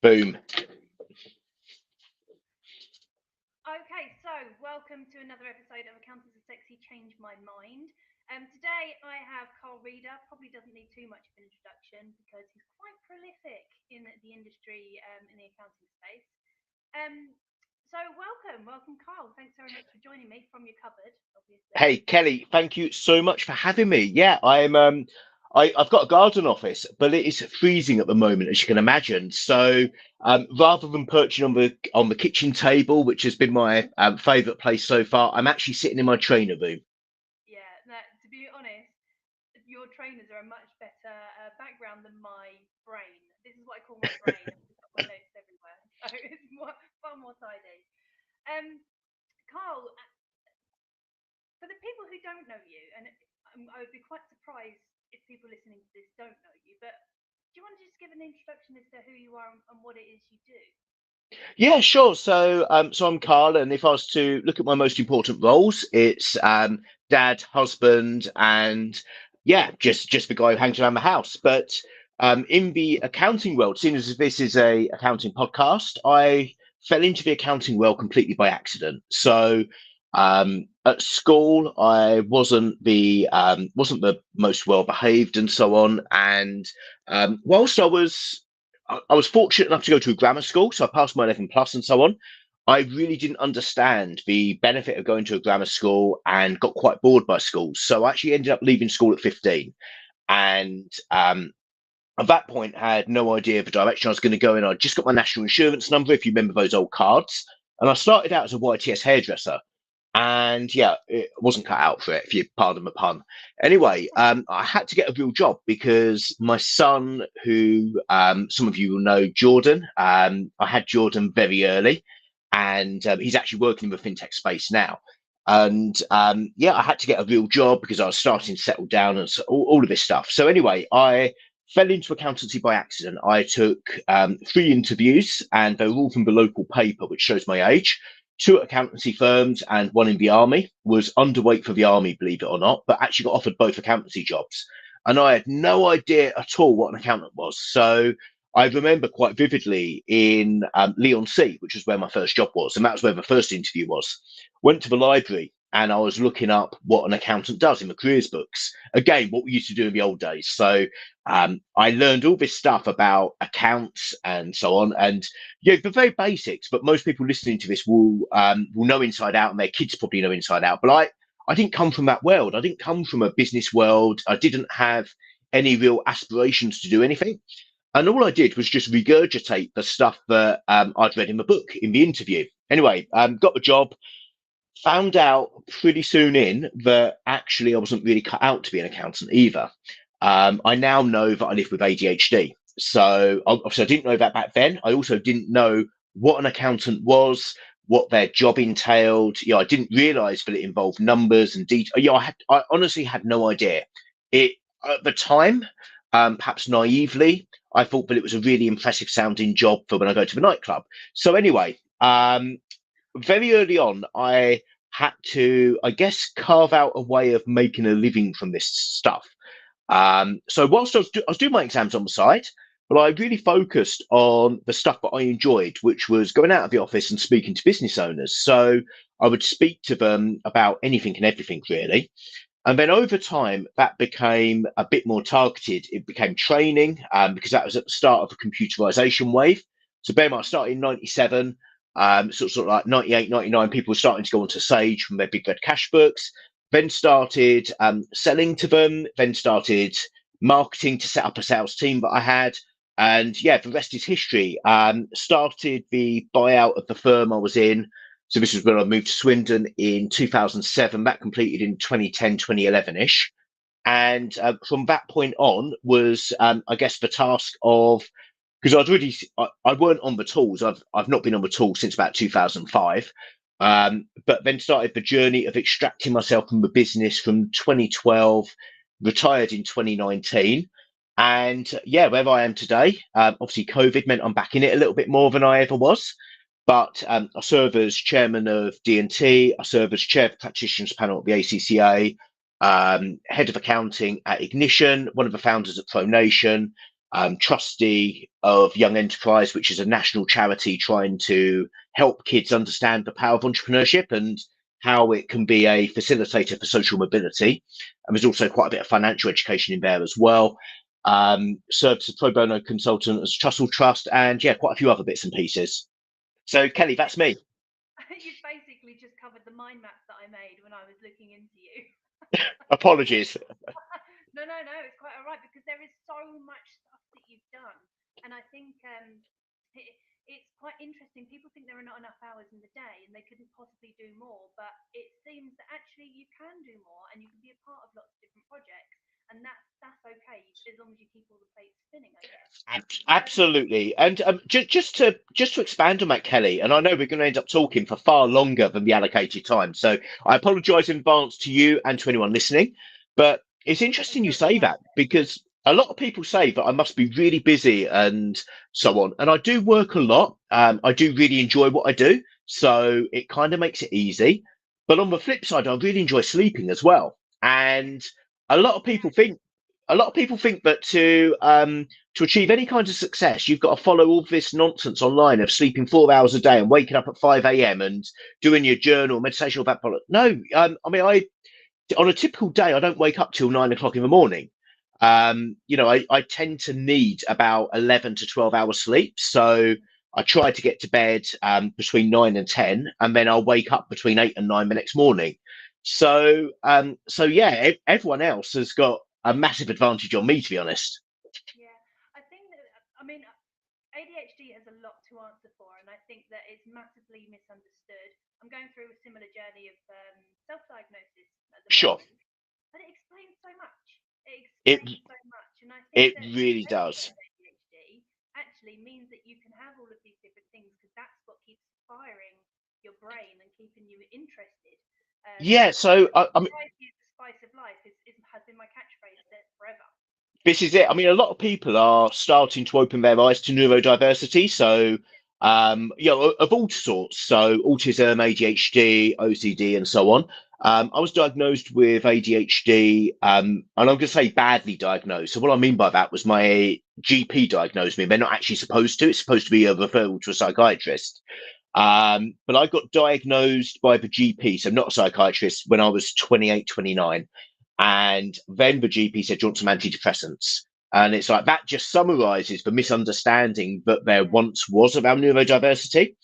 Boom. Okay, so welcome to another episode of Accountants are Sexy Change My Mind. Today I have Carl Reader. Probably doesn't need too much of an introduction because he's quite prolific in the industry, in the accounting space. Um, so welcome, Carl. Thanks very much for joining me from your cupboard, obviously. Hey, Kelly, thank you so much for having me. Yeah, I've got a garden office, but it is freezing at the moment, as you can imagine. So rather than perching on the kitchen table, which has been my favourite place so far, I'm actually sitting in my trainer room. Yeah, to be honest, your trainers are a much better background than my brain. This is what I call my brain. I've just got my notes everywhere, so it's far more tidy. Um, Carl, for the people who don't know you, and I would be quite surprised if people listening to this don't know you, but do you want to just give an introduction as to who you are and what it is you do? Yeah, sure. So I'm Carl, and if I was to look at my most important roles, it's dad, husband, and yeah, just the guy who hangs around the house. But in the accounting world, seeing as this is a accounting podcast, I fell into the accounting world completely by accident. So at school, I wasn't the most well behaved and so on, and whilst I was fortunate enough to go to a grammar school, so I passed my 11 plus and so on. I really didn't understand the benefit of going to a grammar school and got quite bored by schools. So I actually ended up leaving school at 15. And at that point, I had no idea the direction I was going to go in. I just got my national insurance number, if you remember those old cards. And I started out as a YTS hairdresser. And yeah, it wasn't cut out for it, if you pardon the pun. Anyway, I had to get a real job because my son, who some of you will know, Jordan, I had Jordan very early, and he's actually working in the fintech space now. And yeah, I had to get a real job because I was starting to settle down and so, all of this stuff. So anyway, I fell into accountancy by accident. I took three interviews, and they were all from the local paper, which shows my age. Two at accountancy firms and one in the army. Was underweight for the army, believe it or not, but actually got offered both accountancy jobs. And I had no idea at all what an accountant was. So I remember quite vividly in Leon C, which was where my first job was, and that was where the first interview was. Went to the library and I was looking up what an accountant does in the careers books. Again, what we used to do in the old days. So I learned all this stuff about accounts and so on, and yeah, the very basics. But most people listening to this will know inside out, and their kids probably know inside out. But I didn't come from that world. I didn't come from a business world. I didn't have any real aspirations to do anything. And all I did was just regurgitate the stuff that I'd read in the book in the interview. Anyway, got the job, found out pretty soon in that actually I wasn't really cut out to be an accountant either. I now know that I live with ADHD. So obviously I didn't know that back then. I also didn't know what an accountant was, what their job entailed. I didn't realize that it involved numbers and detail. I honestly had no idea. It at the time, perhaps naively, I thought that it was a really impressive sounding job for when I go to the nightclub. So anyway, very early on, I had to, I guess, carve out a way of making a living from this stuff. So whilst I was doing my exams on the side, but I really focused on the stuff that I enjoyed, which was going out of the office and speaking to business owners. So I would speak to them about anything and everything, really. And then over time, that became a bit more targeted. It became training because that was at the start of the computerization wave. So bear in mind, I started in 97, sort of like 98, 99, people were starting to go onto Sage from their big red cash books, then started selling to them, then started marketing to set up a sales team that I had. And yeah, the rest is history. Started the buyout of the firm I was in. So this was when I moved to Swindon in 2007. That completed in 2010, 2011-ish. And from that point on was, I guess, the task of, because I weren't on the tools. I've not been on the tools since about 2005. But then started the journey of extracting myself from the business from 2012, retired in 2019. And yeah, where I am today, obviously COVID meant I'm back in it a little bit more than I ever was. But I serve as chairman of D&T. I serve as chair of the practitioners panel at the ACCA, head of accounting at Ignition, one of the founders at ProNation. trustee of Young Enterprise, which is a national charity trying to help kids understand the power of entrepreneurship and how it can be a facilitator for social mobility. And there's also quite a bit of financial education in there as well. Served as a pro bono consultant as Trussell Trust, and yeah, quite a few other bits and pieces. So, You've Kelly, that's me. basically, you've basically just covered the mind maps that I made when I was looking into you. Apologies. No, no, no, it's quite all right because there is so much stuff that you've done, and I think it, it's quite interesting. People think there are not enough hours in the day and they couldn't possibly do more, but it seems that actually you can do more and you can be a part of lots of different projects, and that's okay as long as you keep all the plates spinning, I guess. Absolutely, and just to expand on that, Kelly, and I know we're going to end up talking for far longer than the allocated time, so I apologise in advance to you and to anyone listening. But it's It's interesting you still good say fun. that because a lot of people say that I must be really busy and so on, and I do work a lot. I do really enjoy what I do, so it kind of makes it easy. But on the flip side, I really enjoy sleeping as well, and a lot of Yeah, people think a lot of people think that to achieve any kind of success, you've got to follow all this nonsense online of sleeping 4 hours a day and waking up at 5 a.m. and doing your journal, meditation, all that. No, I mean, I on a typical day, I don't wake up till 9 o'clock in the morning. I tend to need about 11 to 12 hours sleep. So I try to get to bed between 9 and 10, and then I'll wake up between 8 and 9 the next morning. yeah, So yeah, everyone else has got a massive advantage on me, to be honest. yeah. I think that I mean ADHD has a lot to answer for, and I think that it's massively misunderstood. I'm going through a similar journey of self-diagnosis at the Sure, moment, but it explains so much. It it explains so much, and I think it that to really be able to does. get ADHD actually means that you can have all of these different things because that's what keeps firing your brain and keeping you interested. Yeah, And so I mean, variety is the spice of life has been my catchphrase forever. this is it. I mean, a lot of people are starting to open their eyes to neurodiversity. So, of all sorts. So, autism, ADHD, OCD, and so on. I was diagnosed with ADHD, and I'm going to say badly diagnosed. So, what I mean by that was my GP diagnosed me. They're not actually supposed to. It's supposed to be a referral to a psychiatrist. But I got diagnosed by the GP, so not a psychiatrist, when I was 28, 29. And then the GP said, "Do you want some antidepressants?" And it's like that just summarizes the misunderstanding that there Yeah, once was about neurodiversity.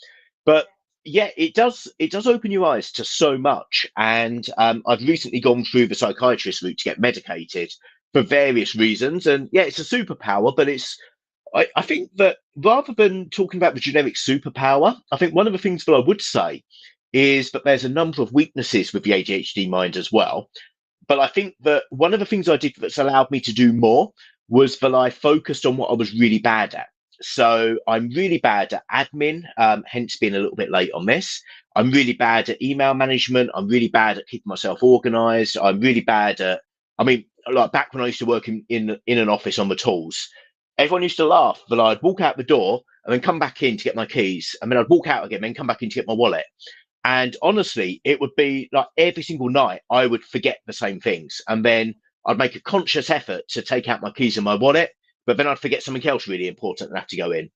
But yeah, yeah, it does open your eyes to so much. And I've recently gone through the psychiatrist route to get medicated for various reasons. And yeah, it's a superpower, but I think that rather than talking about the generic superpower, I think one of the things that I would say is that there's a number of weaknesses with the ADHD mind as well. But I think that one of the things I did that's allowed me to do more was that I focused on what I was really bad at. So I'm really bad at admin, hence being a little bit late on this. I'm really bad at email management. I'm really bad at keeping myself organized. I'm really bad at, I mean, like back when I used to work in an office on the tools, everyone used to laugh that I'd walk out the door and then come back in to get my keys. And then I'd walk out again, then come back in to get my wallet. And honestly, it would be like every single night I would forget the same things. And then I'd make a conscious effort to take out my keys and my wallet, but then I'd forget something else really important and have to go in.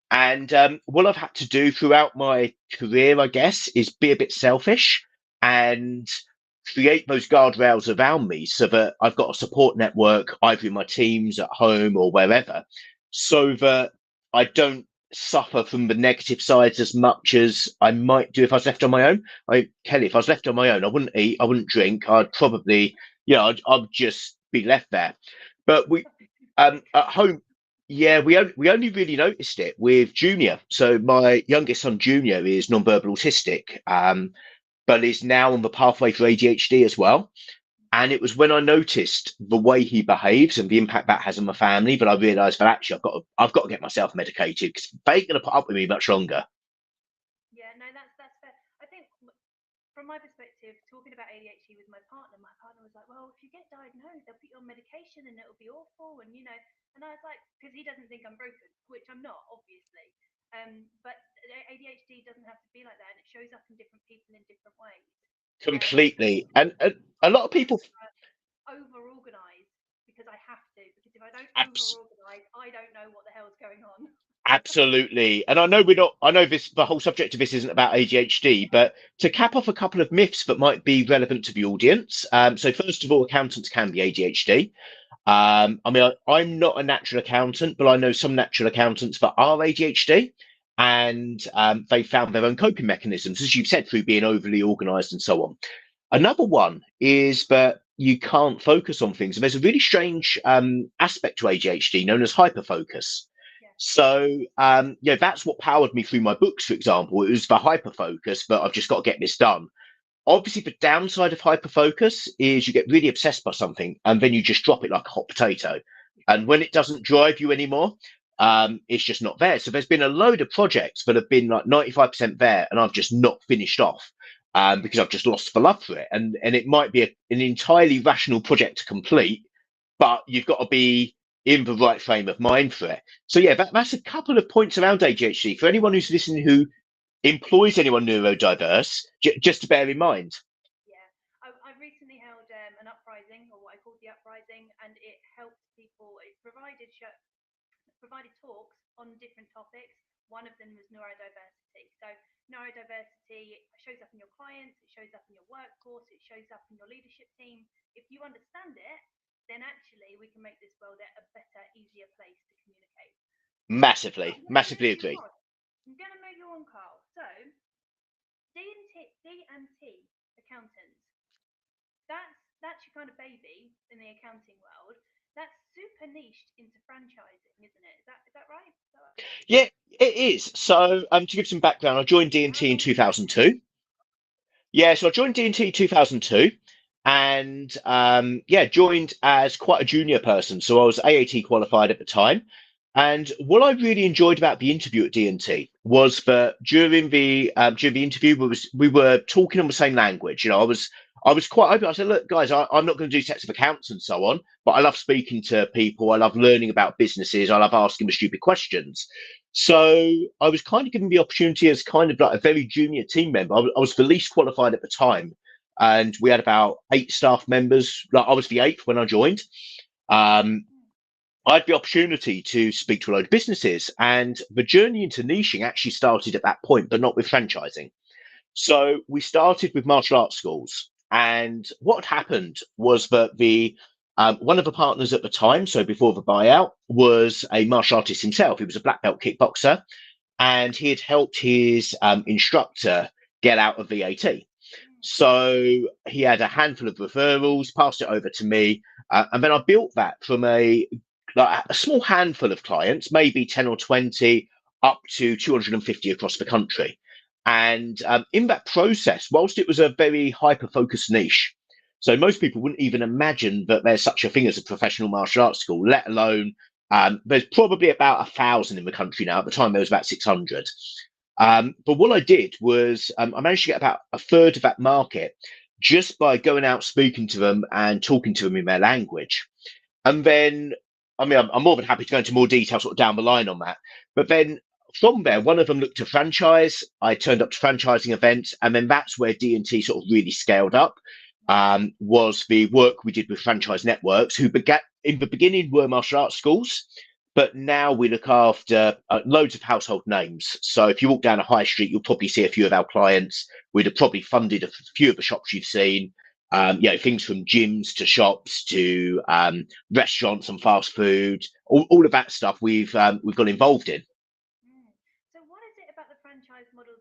And what I've had to do throughout my career, I guess, is be a bit selfish and create those guardrails around me so that I've got a support network either in my teams at home or wherever, so that I don't suffer from the negative sides as much as I might do if I was left on my own. Kelly, if I was left on my own, I wouldn't eat, I wouldn't drink, I'd probably, I'd just be left there. But at home, yeah, we only really noticed it with Junior. So my youngest son, Junior, is non-verbal autistic, but is now on the pathway for ADHD as well. And it was when I noticed the way he behaves and the impact that has on my family that I realised that actually I've got to get myself medicated because they ain't going to put up with me much longer. yeah. No, that's fair. I think from my perspective, talking about ADHD with my partner was like, "Well, if you get diagnosed, they'll put you on medication and it'll be awful." And and I was like, because he doesn't think I'm broken, which I'm not, obviously. But ADHD doesn't have to be like that, and it shows up in different people in different ways. Some Completely. people And a lot of are people, over organized because I have to. Because if I don't Abs- over-organise, I don't know what the hell's going on. Absolutely. And I know we're not, I know this, the whole subject of this isn't about ADHD, but to cap off a couple of myths that might be relevant to the audience. So, first of all, accountants can be ADHD. I mean, I'm not a natural accountant, but I know some natural accountants that are ADHD, and they found their own coping mechanisms, as you've said, through being overly organized and so on. Another one is that you can't focus on things. And there's a really strange aspect to ADHD known as hyperfocus. Yeah. So, that's what powered me through my books, for example. It was the hyperfocus, but I've just got to get this done. Obviously, the downside of hyperfocus is you get really obsessed by something and then you just drop it like a hot potato. And when it doesn't drive you anymore, it's just not there. So there's been a load of projects that have been like 95% there and I've just not finished off because I've just lost the love for it. And it might be an entirely rational project to complete, but you've got to be in the right frame of mind for it. So yeah, that's a couple of points around ADHD for anyone who's listening who employs anyone neurodiverse, just to bear in mind. Yeah, I've recently held an uprising, or what I called the uprising, and it helped people. It provided talks on different topics. One of them was neurodiversity. So neurodiversity shows up in your clients, it shows up in your workforce, it shows up in your leadership team. If you understand it, then actually we can make this world a better, easier place to communicate. Massively, I'm going to massively move you agree. on. I'm going to move you on, Carl. So D&T accountants. That's your kind of baby in the accounting world. That's super niched into franchising, isn't it? Is that right? Yeah, it is. So, to give some background, I joined How D&T in long have you been there? 2002. Yeah, so I joined D&T 2002 and joined as quite a junior person. So I was AAT qualified at the time. And what I really enjoyed about the interview at D&T was that during the interview we were talking on the same language. I was quite open. I said, look, guys, I'm not going to do sets of accounts and so on, but I love speaking to people. I love learning about businesses. I love asking the stupid questions. So I was kind of given the opportunity as kind of like a very junior team member. I was the least qualified at the time, and we had about 8 staff members. Like I was the eighth when I joined. Um, I had the opportunity to speak to a load of businesses, and the journey into niching actually started at that point, but not with franchising. So we started with martial arts schools, and what happened was that the one of the partners at the time, so before the buyout, was a martial artist himself. He was a black belt kickboxer, and he had helped his instructor get out of VAT. So he had a handful of referrals, passed it over to me, and then I built that from a small handful of clients, maybe 10 or 20, up to 250 across the country. And in that process, whilst it was a very hyper focused niche, so most people wouldn't even imagine that there's such a thing as a professional martial arts school, let alone there's probably about 1,000 in the country now. At the time, there was about 600. But what I did was I managed to get about a third of that market just by going out, speaking to them, and talking to them in their language. And then, I mean, I'm more than happy to go into more detail sort of down the line on that. But then from there, one of them looked to franchise. I turned up to franchising events, and then that's where D&T sort of really scaled up. Was the work we did with franchise networks, who began in the beginning were martial arts schools, but now we look after loads of household names. So if you walk down a high street, you'll probably see a few of our clients. We'd have probably funded a few of the shops you've seen. Things from gyms to shops to restaurants and fast food, all of that stuff we've got involved in. Mm. So what is it about the franchise model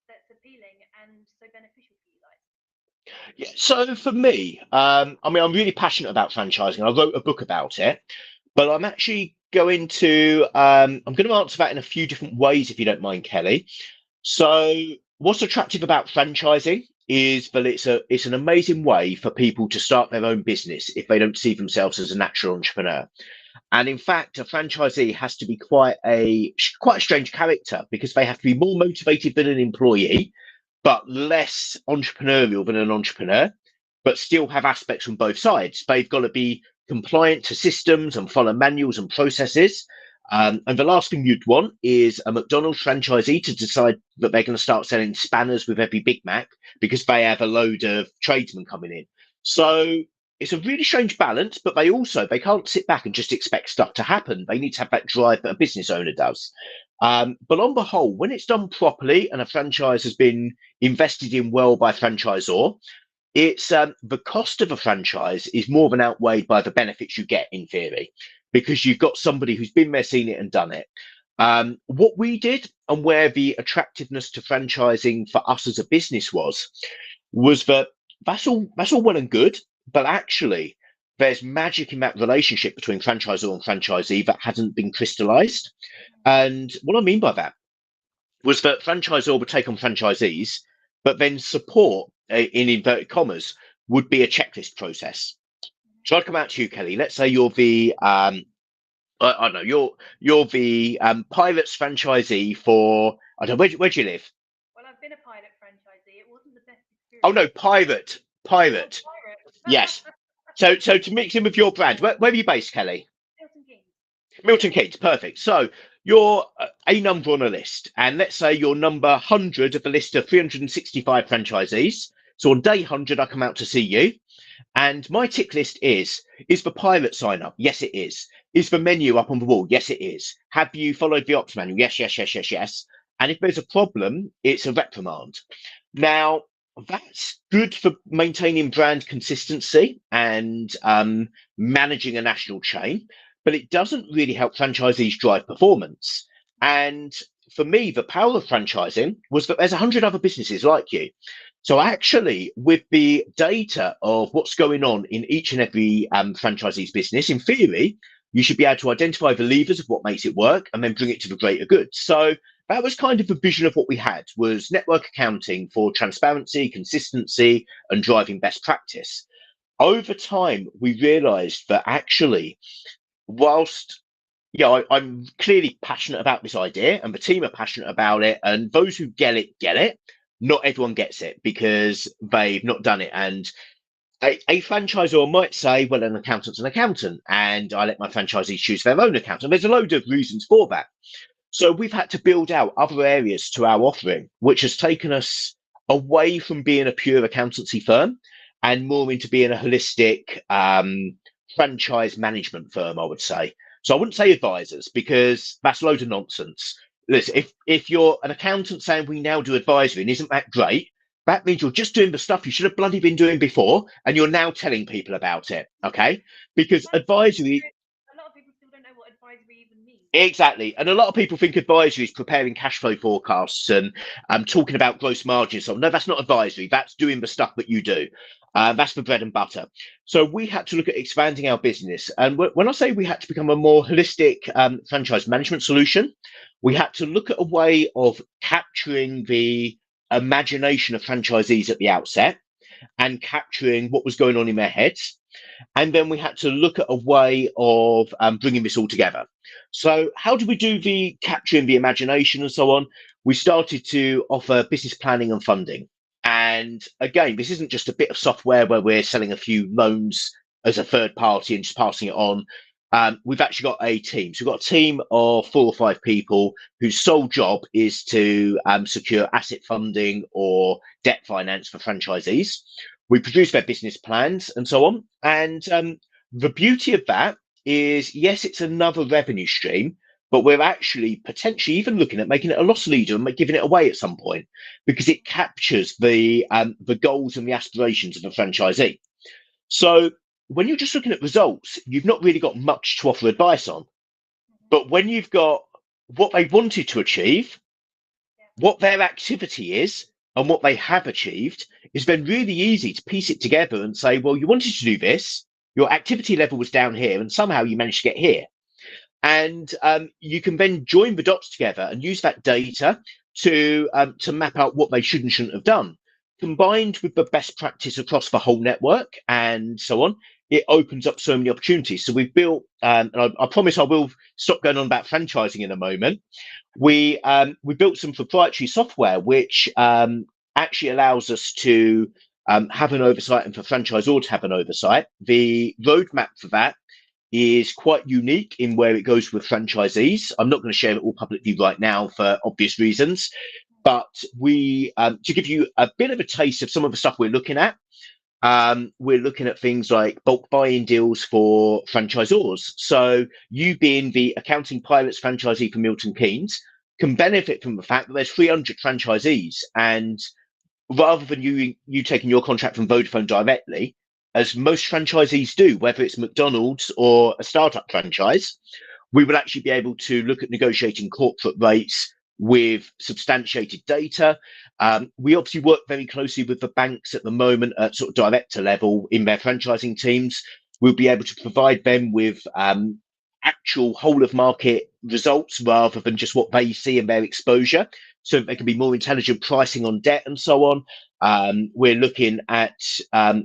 that's appealing and so beneficial for you guys? Yeah, so for me, I mean, I'm really passionate about franchising. I wrote a book about it, but I'm actually I'm going to answer that in a few different ways, if you don't mind, Kelly. So, what's attractive about franchising is that it's an amazing way for people to start their own business if they don't see themselves as a natural entrepreneur. And in fact, a franchisee has to be quite a strange character because they have to be more motivated than an employee, but less entrepreneurial than an entrepreneur, but still have aspects from both sides. They've got to be compliant to systems and follow manuals and processes. And the last thing you'd want is a McDonald's franchisee to decide that they're going to start selling spanners with every Big Mac because they have a load of tradesmen coming in. So it's a really strange balance, but they can't sit back and just expect stuff to happen. They need to have that drive that a business owner does. But on the whole, when it's done properly and a franchise has been invested in well by franchisor, it's the cost of a franchise is more than outweighed by the benefits you get in theory, because you've got somebody who's been there, seen it, and done it. What we did and where the attractiveness to franchising for us as a business was that that's all well and good, but actually there's magic in that relationship between franchisor and franchisee that hasn't been crystallized. And what I mean by that was that franchisor would take on franchisees, but then support, in inverted commas, would be a checklist process. So I'd come out to you, Kelly. Let's say you're the I don't know, you're the Pirates franchisee for, I don't know, where do you live? Well, I've been a pilot franchisee. It wasn't the best Oh experience. no, Pirate. Oh, pirate. Yes. So to mix in with your brand, where are you based, Kelly? Milton Keynes. Milton Keynes, perfect. So you're a number on a list, and let's say you're number 100 of the list of 365 franchisees. So on day 100, I come out to see you, and my tick list is the Pirate sign up? Yes, it is. Is the menu up on the wall? Yes, it is. Have you followed the ops manual? Yes, yes, yes, yes, yes. And if there's a problem, it's a reprimand. Now, that's good for maintaining brand consistency and managing a national chain, but it doesn't really help franchisees drive performance. And for me, the power of franchising was that there's 100 other businesses like you. So actually, with the data of what's going on in each and every franchisee's business, in theory, you should be able to identify the levers of what makes it work and then bring it to the greater good. So that was kind of the vision of what we had, was network accounting for transparency, consistency, and driving best practice. Over time, we realized that actually, whilst I'm clearly passionate about this idea and the team are passionate about it, and those who get it, not everyone gets it because they've not done it. And a franchisor might say, well, an accountant's an accountant, and I let my franchisees choose their own accountant. There's a load of reasons for that. So we've had to build out other areas to our offering, which has taken us away from being a pure accountancy firm and more into being a holistic franchise management firm, I would say. So I wouldn't say advisors, because that's a load of nonsense. Listen, if you're an accountant saying we now do advisory and isn't that great, that means you're just doing the stuff you should have bloody been doing before, and you're now telling people about it. Okay, because advisory. A lot of people still don't know what advisory even means. Exactly. And a lot of people think advisory is preparing cash flow forecasts and talking about gross margins. So, no, that's not advisory. That's doing the stuff that you do. That's the bread and butter. So we had to look at expanding our business. And when I say we had to become a more holistic franchise management solution, we had to look at a way of capturing the imagination of franchisees at the outset and capturing what was going on in their heads. And then we had to look at a way of bringing this all together. So how do we do the capturing the imagination and so on? We started to offer business planning and funding. And again, this isn't just a bit of software where we're selling a few loans as a third party and just passing it on. We've actually got a team. So we've got a team of 4 or 5 people whose sole job is to secure asset funding or debt finance for franchisees. We produce their business plans and so on. And the beauty of that is, yes, it's another revenue stream, but we're actually potentially even looking at making it a loss leader and giving it away at some point, because it captures the goals and the aspirations of a franchisee. So when you're just looking at results, you've not really got much to offer advice on. But when you've got what they wanted to achieve, what their activity is, and what they have achieved, is then really easy to piece it together and say, well, you wanted to do this, your activity level was down here, and somehow you managed to get here. And you can then join the dots together and use that data to map out what they should and shouldn't have done. Combined with the best practice across the whole network and so on, it opens up so many opportunities. So we've built, and I promise I will stop going on about franchising in a moment. We built some proprietary software which actually allows us to have an oversight, and for franchisor to have an oversight. The roadmap for that is quite unique in where it goes with franchisees. I'm not going to share it all publicly right now for obvious reasons, but we to give you a bit of a taste of some of the stuff we're looking at. We're looking at things like bulk buying deals for franchisors. So you being the accounting pilots franchisee for Milton Keynes can benefit from the fact that there's 300 franchisees, and rather than you taking your contract from Vodafone directly, as most franchisees do, whether it's McDonald's or a startup franchise, we will actually be able to look at negotiating corporate rates with substantiated data. We obviously work very closely with the banks at the moment at sort of director level in their franchising teams. We'll be able to provide them with actual whole of market results rather than just what they see in their exposure, so that they can be more intelligent pricing on debt and so on. We're looking at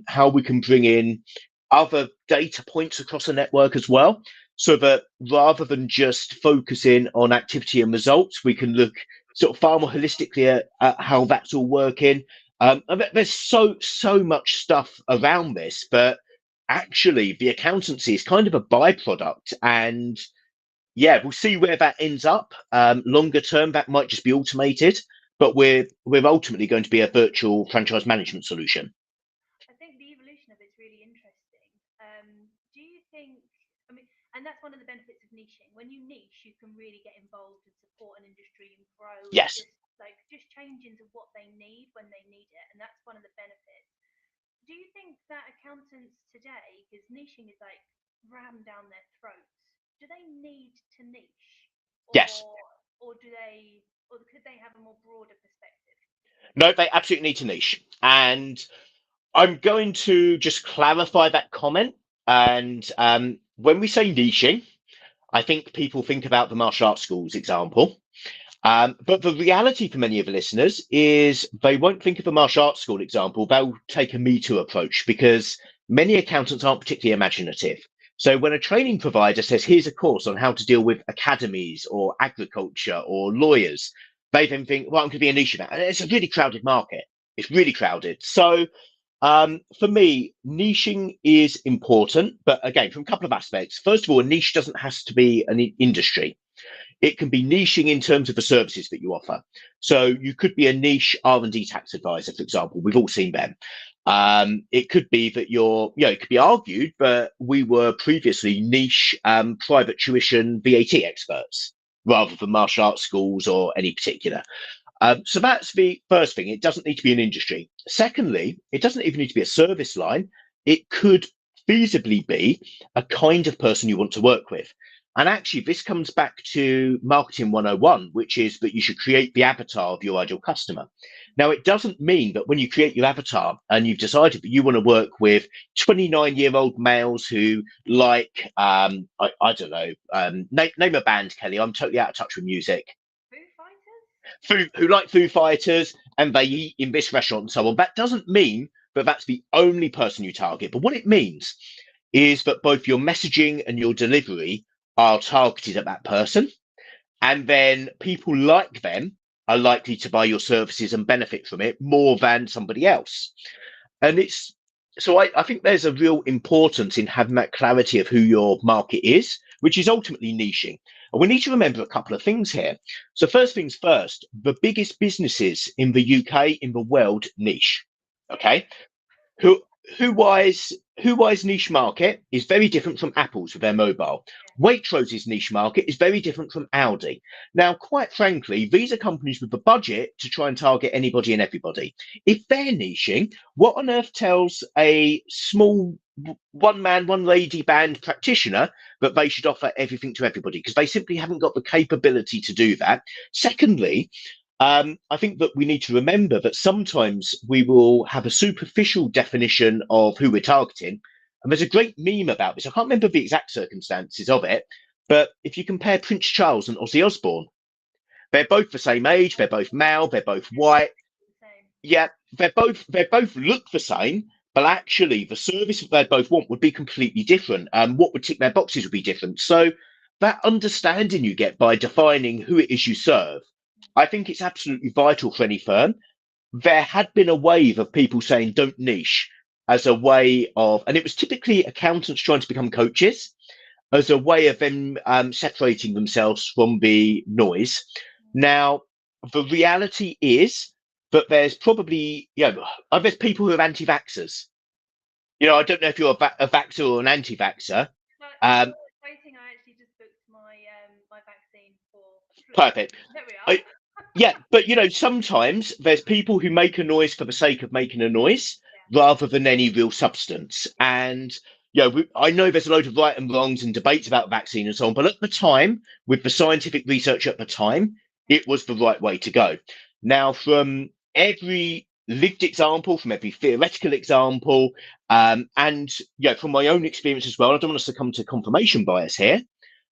how we can bring in other data points across the network as well, so that rather than just focusing on activity and results, we can look sort of far more holistically at how that's all working. There's so much stuff around this, but actually the accountancy is kind of a byproduct, and yeah, we'll see where that ends up. Longer term, that might just be automated, but we're ultimately going to be a virtual franchise management solution. I think the evolution of it's really interesting. Do you think? I mean, and that's one of the benefits of niching. When you niche, you can really get involved and support an industry and grow and Yes, just change into what they need when they need it, and that's one of the benefits. Do you think that accountants today, because niching is like rammed down their throats, do they need to niche, yes. or do they, or could they have a more broader perspective? No, they absolutely need to niche. And I'm going to just clarify that comment. And when we say niching, I think people think about the martial arts schools example. But the reality for many of the listeners is they won't think of a martial arts school example. They'll take a Me Too approach because many accountants aren't particularly imaginative. So when a training provider says, here's a course on how to deal with academies or agriculture or lawyers, they then think, well, I'm going to be a niche of that. And it's a really crowded market. It's really crowded. So for me, niching is important, but again, from a couple of aspects. First of all, a niche doesn't have to be an industry. It can be niching in terms of the services that you offer. So you could be a niche R&D tax advisor, for example. We've all seen them. It could be that it could be argued, but we were previously niche private tuition VAT experts rather than martial arts schools or any particular. So that's the first thing. It doesn't need to be an industry. Secondly, it doesn't even need to be a service line. It could feasibly be a kind of person you want to work with. And actually, this comes back to marketing 101, which is that you should create the avatar of your ideal customer. Now, it doesn't mean that when you create your avatar and you've decided that you want to work with 29-year-old males who like, I don't know, name a band, Kelly. I'm totally out of touch with music. Foo Fighters? Who like Foo Fighters and they eat in this restaurant and so on. That doesn't mean that that's the only person you target. But what it means is that both your messaging and your delivery are targeted at that person. And then people like them are likely to buy your services and benefit from it more than somebody else. And it's so I think there's a real importance in having that clarity of who your market is, which is ultimately niching. And we need to remember a couple of things here. So first things first, the biggest businesses in the UK, in the world, niche. Yeah. Okay. Who Who-Wise niche market is very different from Apple's with their mobile. Yeah. Waitrose's niche market is very different from Aldi. Now, quite frankly, these are companies with the budget to try and target anybody and everybody. If they're niching, what on earth tells a small one man, one lady band practitioner that they should offer everything to everybody? Because they simply haven't got the capability to do that. Secondly, I think that we need to remember that sometimes we will have a superficial definition of who we're targeting. And there's a great meme about this. I can't remember the exact circumstances of it, but if you compare Prince Charles and Ozzy Osbourne, they're both the same age, they're both male, they're both white. The same. Yeah, they both look the same, but actually the service that they both want would be completely different. What would tick their boxes would be different. So that understanding you get by defining who it is you serve, I think it's absolutely vital for any firm. There had been a wave of people saying don't niche as a way of, and it was typically accountants trying to become coaches as a way of them separating themselves from the noise. Now, the reality is that there's probably, there's people who are anti-vaxxers. I don't know if you're a vaxxer or an anti-vaxxer. But Um, you're waiting. I actually just booked my vaccine for flu. Perfect. There we are. I, yeah, but sometimes there's people who make a noise for the sake of making a noise Yeah, rather than any real substance. yeah, And I know there's a load of right and wrongs and debates about vaccine and so on, but at the time, with the scientific research at the time, it was the right way to go. Now, from every lived example, from every theoretical example, and from my own experience as well, I don't want us to come to confirmation bias here.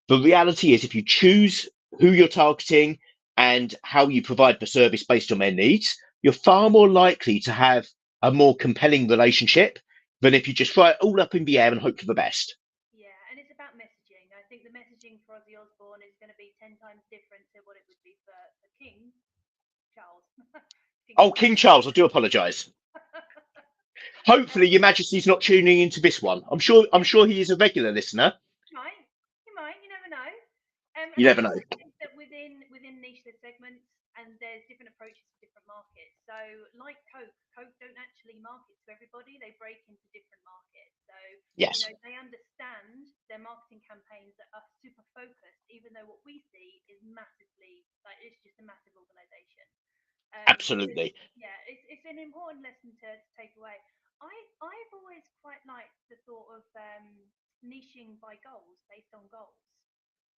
The reality is, if you choose who you're targeting and how you provide the service based on their needs, you're far more likely to have a more compelling relationship than if you just throw it all up in the air and hope for the best. yeah. And it's about messaging. I think the messaging for Ozzy Osbourne is going to be 10 times different to what it would be for King Charles. King Oh, Charles. King Charles, I do apologise. Hopefully, Your Majesty's not tuning into this one. I'm sure. I'm sure he is a regular listener. Might, you might, you never know. You And I never know. also think that within niche segments, and there's different approaches for different markets. So, like Coke don't actually market to everybody; they break into different markets. So, Yes, they understand their marketing campaigns that are super focused, even though what we see is massively like it's just a massive organization. So absolutely. yeah, it's an important lesson to take away. I've always quite liked the thought of niching by goals, based on goals,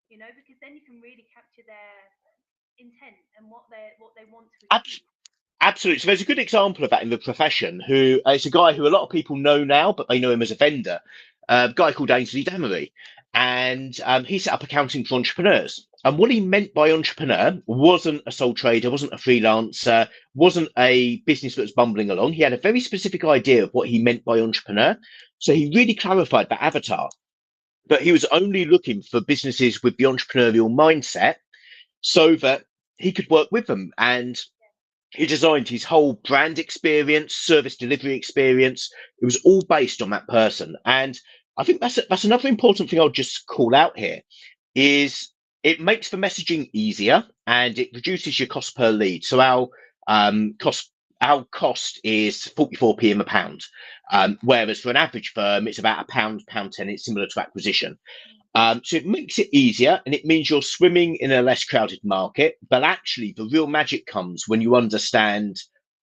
because then you can really capture their intent and what they want to Abs- achieve. Absolutely. So there's a good example of that in the profession. Who it's a guy who a lot of people know now, but they know him as a vendor. A guy called Ainsley Damery, and he set up accounting for entrepreneurs. And what he meant by entrepreneur wasn't a sole trader, wasn't a freelancer, wasn't a business that was bumbling along. He had a very specific idea of what he meant by entrepreneur. So he really clarified that avatar. But he was only looking for businesses with the entrepreneurial mindset so that he could work with them. And he designed his whole brand experience, service delivery experience. It was all based on that person. And I think that's another important thing I'll just call out here is it makes the messaging easier and it reduces your cost per lead. So our cost is 44p in a pound, whereas for an average firm it's about a pound 10. It's similar to acquisition. Mm. So it makes it easier and it means you're swimming in a less crowded market. But actually, the real magic comes when you understand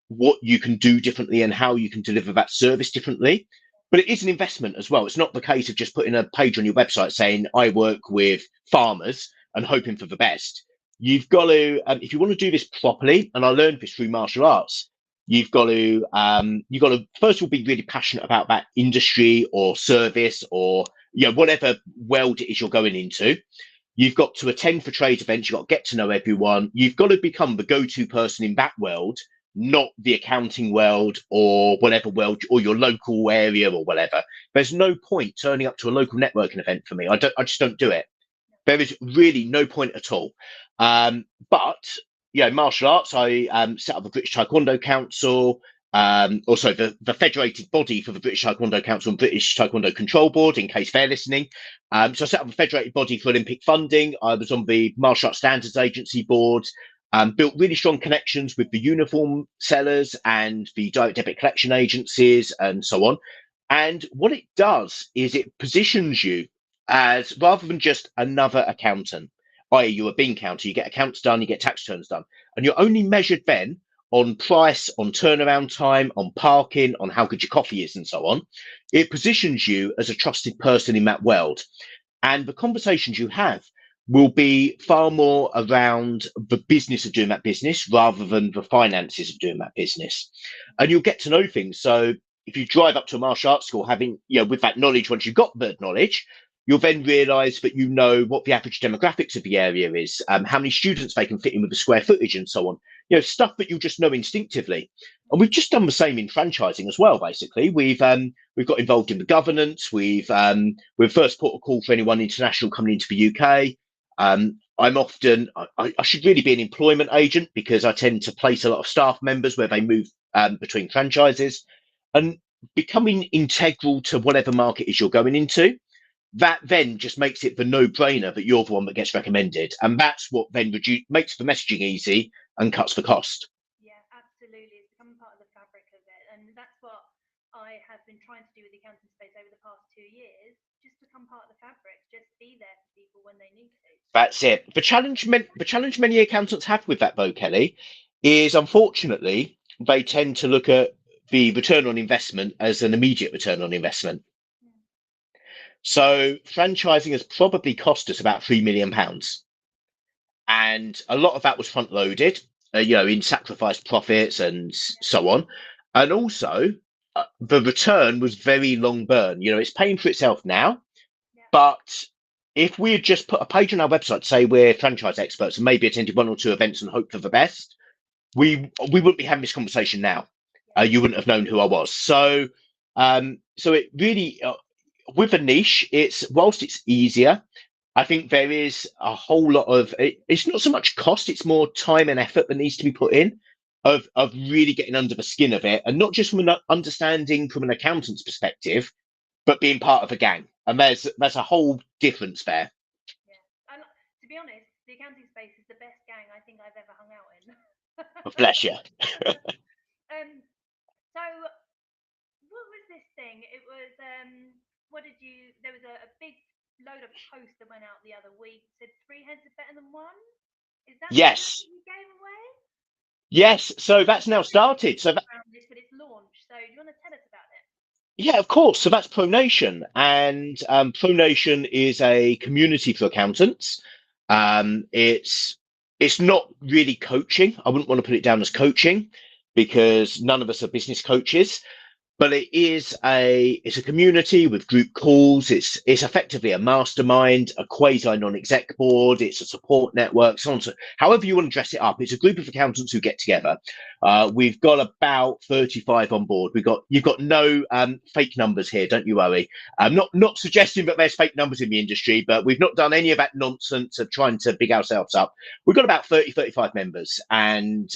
what you can do differently and how you can deliver that service differently. But it is an investment as well. It's not the case of just putting a page on your website saying, I work with farmers and hoping for the best. You've got to, if you want to do this properly, and I learned this through martial arts, you've got to first of all be really passionate about that industry or service or whatever world it is you're going into. You've got to attend for trade events. You've got to get to know everyone. You've got to become the go-to person in that world, not the accounting world or whatever world or your local area or whatever. There's no point turning up to a local networking event for me. I just don't do it. There is really no point at all. But martial arts. I set up the British Taekwondo Council. Also, the federated body for the British Taekwondo Council and British Taekwondo Control Board, in case they're listening. So I set up a federated body for Olympic funding. I was on the Martial Arts Standards Agency board. Built really strong connections with the uniform sellers and the direct debit collection agencies and so on. And what it does is it positions you as rather than just another accountant, i.e., you're a bean counter, you get accounts done, you get tax returns done, and you're only measured then on price, on turnaround time, on parking, on how good your coffee is, and so on. It positions you as a trusted person in that world. And the conversations you have will be far more around the business of doing that business rather than the finances of doing that business. And you'll get to know things. So if you drive up to a martial arts school, having, with that knowledge, once you've got the knowledge, you'll then realize that you know what the average demographics of the area is, how many students they can fit in with the square footage and so on. Stuff that you just know instinctively. And we've just done the same in franchising as well. Basically, we've got involved in the governance. We're first port of call for anyone international coming into the UK. I should really be an employment agent because I tend to place a lot of staff members where they move between franchises, and becoming integral to whatever market is you're going into. That then just makes it the no-brainer that you're the one that gets recommended, and that's what then makes the messaging easy and cuts the cost. Yeah, absolutely. It's become part of the fabric of it, and that's what I have been trying to do with the accounting space over the past 2 years. Just become part of the fabric. Just be there for people when they need to. That's it. The challenge many accountants have with that, though, Kelly, is unfortunately they tend to look at the return on investment as an immediate return on investment. Mm. So franchising has probably cost us about £3 million, and a lot of that was front loaded, in sacrificed profits and so on, and also the return was very long burn. It's paying for itself now, Yeah. but if we had just put a page on our website to say we're franchise experts and maybe attended one or two events and hoped for the best, we wouldn't be having this conversation now. You wouldn't have known who I was. So it really, with a niche, whilst it's easier, I think there is a whole lot of it's not so much cost, it's more time and effort that needs to be put in of really getting under the skin of it, and not just from an understanding from an accountant's perspective, but being part of a gang. And there's a whole difference there. Yeah. And to be honest, the accounting space is the best gang I think I've ever hung out in. Bless you. So what was this thing? It was what did you? There was a big load of posts that went out the other week. Said three heads are better than one. Is that the thing Yes. that you gave away? Yes. So that's now started. Around this, but it's launched. So do you want to tell us about it? Yeah, of course. So that's ProNation, and ProNation is a community for accountants. It's not really coaching. I wouldn't want to put it down as coaching because none of us are business coaches. But it's a community with group calls. It's effectively a mastermind, a quasi non-exec board. It's a support network, so on. So however you want to dress it up, it's a group of accountants who get together. We've got about 35 on board. You've got no fake numbers here, don't you worry. I'm not suggesting that there's fake numbers in the industry, but we've not done any of that nonsense of trying to big ourselves up. We've got about 35 members, and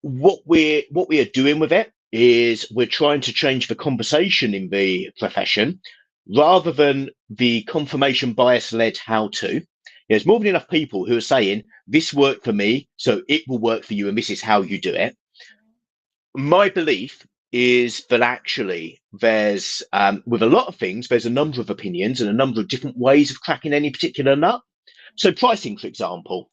what we are doing with it is we're trying to change the conversation in the profession rather than the confirmation bias led how to. There's more than enough people who are saying this worked for me, so it will work for you, and this is how you do it. My belief is that actually there's with a lot of things, there's a number of opinions and a number of different ways of cracking any particular nut. So pricing, for example,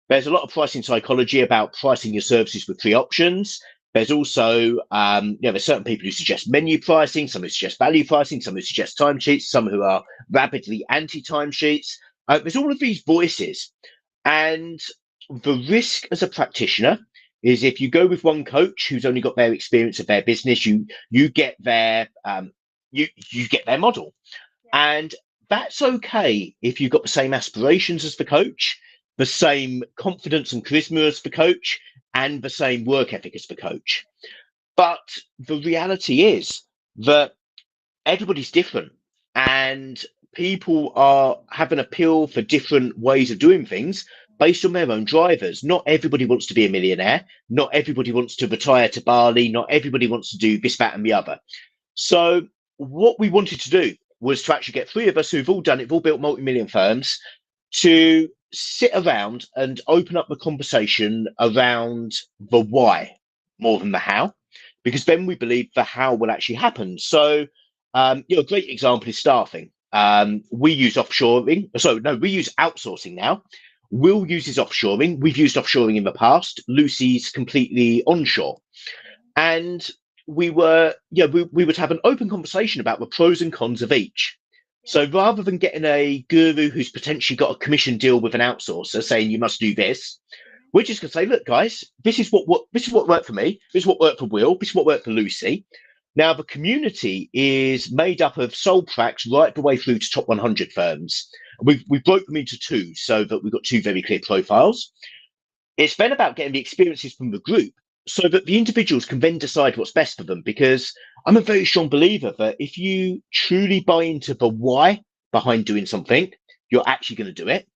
there's a lot of pricing psychology about pricing your services with three options. There's also, there's certain people who suggest menu pricing, some who suggest value pricing, some who suggest timesheets, some who are rapidly anti-timesheets. There's all of these voices. And the risk as a practitioner is if you go with one coach who's only got their experience of their business, you get their you get their model. And that's okay if you've got the same aspirations as the coach, the same confidence and charisma as the coach, and the same work ethic as the coach. But the reality is that everybody's different, and people have an appeal for different ways of doing things based on their own drivers. Not everybody wants to be a millionaire. Not everybody wants to retire to Bali. Not everybody wants to do this, that, and the other. So what we wanted to do was to actually get three of us who've all done it, have all built multi-million firms, to sit around and open up the conversation around the why more than the how, because then we believe the how will actually happen. So, a great example is staffing. We use offshoring. So, no, we use outsourcing now. Will uses offshoring. We've used offshoring in the past. Lucy's completely onshore. And we would have an open conversation about the pros and cons of each. So rather than getting a guru who's potentially got a commission deal with an outsourcer saying you must do this, we're just going to say, look, guys, this is what worked for me. This is what worked for Will. This is what worked for Lucy. Now the community is made up of sole pracs right the way through to top 100 firms. We've broke them into two so that we've got two very clear profiles. It's then about getting the experiences from the group so that the individuals can then decide what's best for them, because I'm a very strong believer that if you truly buy into the why behind doing something, you're actually going to do it.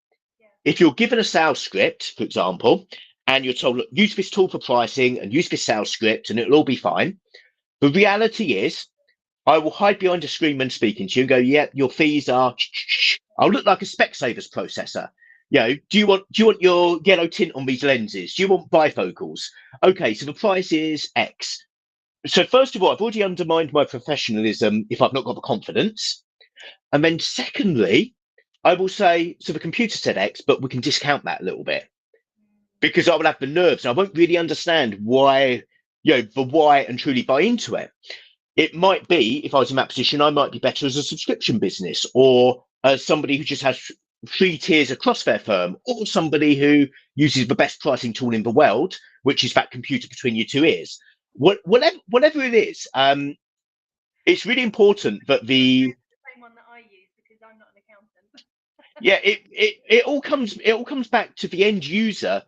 If you're given a sales script, for example, and you're told, look, use this tool for pricing and use this sales script and it'll all be fine. The reality is I will hide behind a screen when speaking to you and go, yeah, your fees are, I'll look like a Specsavers processor. Do you want your yellow tint on these lenses? Do you want bifocals? Okay, so the price is X. So first of all, I've already undermined my professionalism if I've not got the confidence. And then secondly, I will say, so the computer said X, but we can discount that a little bit because I will have the nerves and I won't really understand why, the why and truly buy into it. It might be, if I was in that position, I might be better as a subscription business or as somebody who just has three tiers across their firm or somebody who uses the best pricing tool in the world, which is that computer between your two ears. Whatever it is, it's really important that the same one that I use because I'm not an accountant. yeah it all comes back to the end user,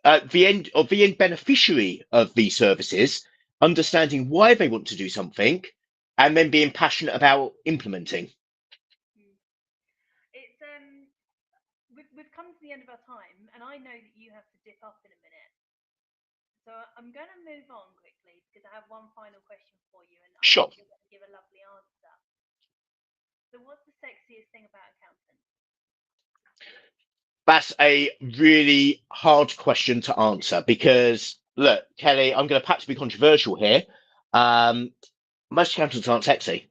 the end beneficiary of these services, understanding why they want to do something, and then being passionate about implementing. It's we've come to the end of our time, and I know that you have to dip up in a minute. So I'm going to move on quickly because I have one final question for you, and I Sure. think you're going to give a lovely answer. So, what's the sexiest thing about accountants? That's a really hard question to answer because, look, Kelly, I'm going to perhaps be controversial here. Um, Most accountants aren't sexy.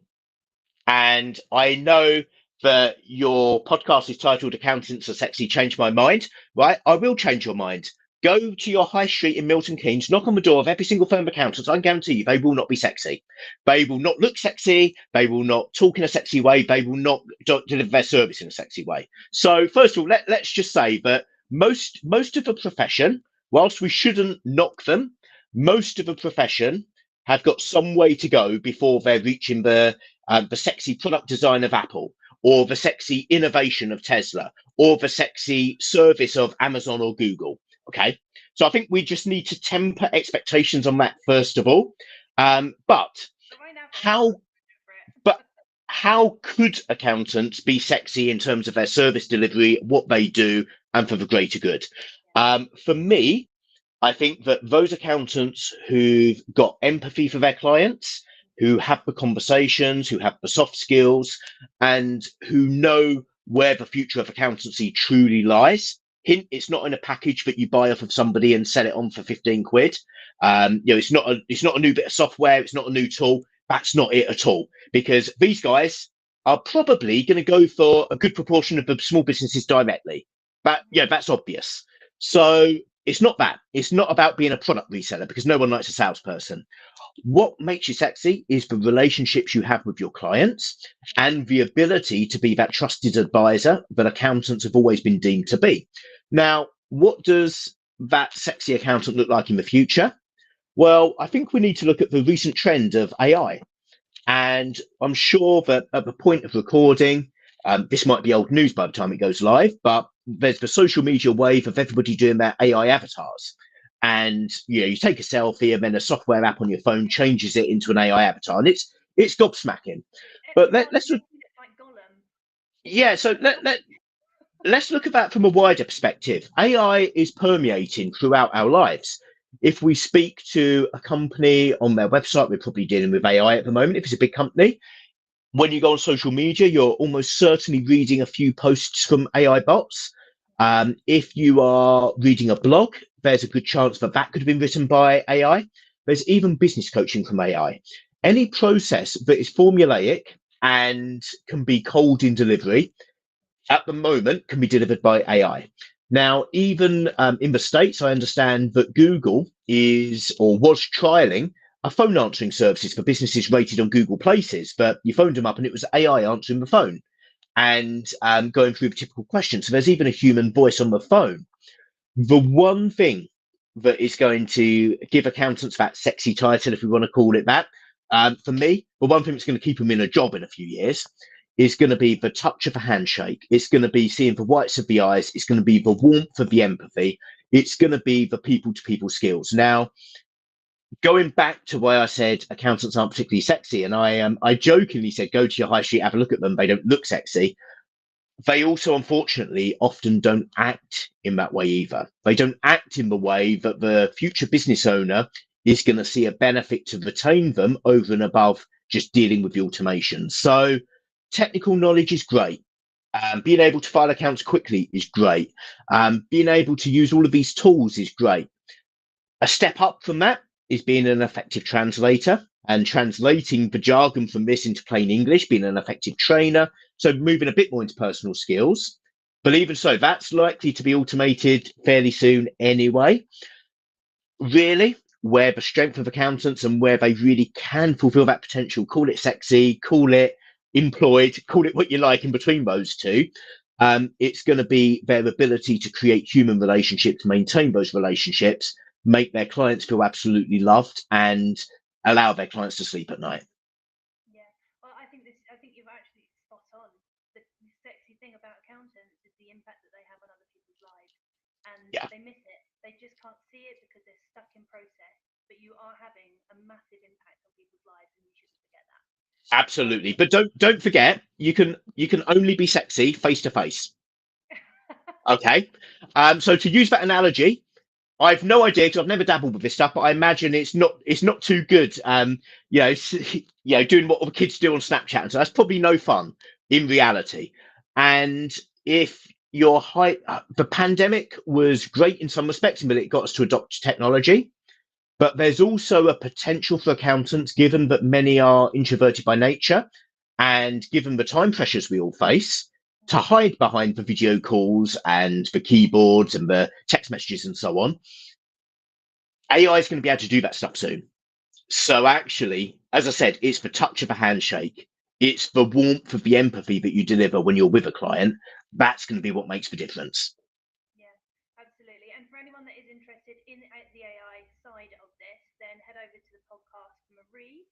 And I know that your podcast is titled Accountants Are Sexy, Change My Mind, right? I will change your mind. Go to your high street in Milton Keynes, knock on the door of every single firm of accountants. I guarantee you they will not be sexy. They will not look sexy. They will not talk in a sexy way. They will not deliver their service in a sexy way. So, first of all, let's just say that most of the profession, whilst we shouldn't knock them, most of the profession have got some way to go before they're reaching the sexy product design of Apple, or the sexy innovation of Tesla, or the sexy service of Amazon or Google. Okay. So I think we just need to temper expectations on that first of all. But how but how could accountants be sexy in terms of their service delivery, what they do, and for the greater good? For me, I think that those accountants who've got empathy for their clients, who have the conversations, who have the soft skills, and who know where the future of accountancy truly lies. Hint, it's not in a package that you buy off of somebody and sell it on for 15 quid. It's not a new bit of software, it's not a new tool. That's not it at all. Because these guys are probably going to go for a good proportion of the small businesses directly. That's obvious. So it's not that. It's not about being a product reseller because no one likes a salesperson. What makes you sexy is the relationships you have with your clients and the ability to be that trusted advisor that accountants have always been deemed to be. Now, what does that sexy accountant look like in the future? Well, I think we need to look at the recent trend of AI. And I'm sure that at the point of recording, this might be old news by the time it goes live, but there's the social media wave of everybody doing their AI avatars. And you take a selfie, and then a software app on your phone changes it into an AI avatar, and it's gobsmacking. But let's look, Like Gollum. yeah. So let's look at that from a wider perspective. AI is permeating throughout our lives. If we speak to a company on their website, we're probably dealing with AI at the moment. If it's a big company, when you go on social media, you're almost certainly reading a few posts from AI bots. If you are reading a blog, there's a good chance that that could have been written by AI. There's even business coaching from AI. Any process that is formulaic and can be cold in delivery at the moment can be delivered by AI. Now, even in the States, I understand that Google is or was trialing a phone answering services for businesses rated on Google Places, but you phoned them up and it was AI answering the phone and going through the typical questions. So there's even a human voice on the phone. The one thing that is going to give accountants that sexy title, if we want to call it that, for me, the one thing that's going to keep them in a job in a few years is going to be the touch of a handshake. It's going to be seeing the whites of the eyes. It's going to be the warmth of the empathy. It's going to be the people to people skills. Now, going back to why I said accountants aren't particularly sexy, and I jokingly said, go to your high street, have a look at them. They don't look sexy. They also, unfortunately, often don't act in that way either. They don't act in the way that the future business owner is going to see a benefit to retain them over and above just dealing with the automation. So technical knowledge is great. Being able to file accounts quickly is great. Being able to use all of these tools is great. A step up from that is being an effective translator. and translating the jargon from this into plain English, being an effective trainer. So moving a bit more into personal skills. But even so, that's likely to be automated fairly soon anyway. Really, where the strength of accountants and where they really can fulfill that potential, call it sexy, call it employed, call it what you like in between those two. It's going to be their ability to create human relationships, maintain those relationships, make their clients feel absolutely loved, and allow their clients to sleep at night. Yeah. Well, I think you're actually spot on. The sexy thing about accountants is the impact that they have on other people's lives, and Yeah, they miss it. They just can't see it because they're stuck in process. But you are having a massive impact on people's lives, and you shouldn't forget that. absolutely. But don't forget, you can only be sexy face to face. Okay. So to use that analogy, I've no idea because I've never dabbled with this stuff, but I imagine it's not too good. Doing what all the kids do on Snapchat, and so that's probably no fun in reality. And if your height, the pandemic was great in some respects, but it got us to adopt technology. But there's also a potential for accountants, given that many are introverted by nature, and given the time pressures we all face, to hide behind the video calls and the keyboards and the text messages and so on. AI is going to be able to do that stuff soon. So actually, as I said, it's the touch of a handshake. It's the warmth of the empathy that you deliver when you're with a client. That's going to be what makes the difference. Yeah, absolutely. And for anyone that is interested in the AI side of this, then head over to the podcast from Marie,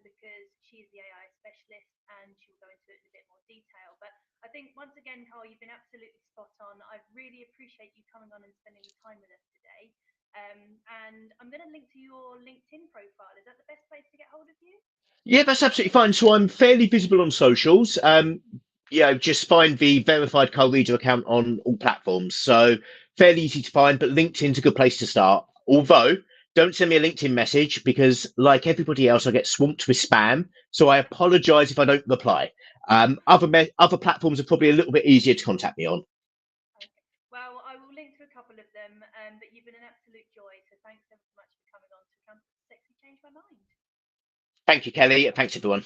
because she's the AI specialist and she'll go into it in a bit more detail. But I think once again, Carl, you've been absolutely spot on. I really appreciate you coming on and spending the time with us today. And I'm going to link to your LinkedIn profile. Is that the best place to get hold of you? Yeah, that's absolutely fine. So I'm fairly visible on socials. Just find the verified Carl Reader account on all platforms. So fairly easy to find, but LinkedIn's a good place to start. Although, don't send me a LinkedIn message because, like everybody else, I get swamped with spam. So I apologize if I don't reply. Other platforms are probably a little bit easier to contact me on. Okay. Well, I will link to a couple of them, but you've been an absolute joy. So thanks ever so much for coming on to Sexy Change My Mind. Thank you, Kelly. Thanks, everyone.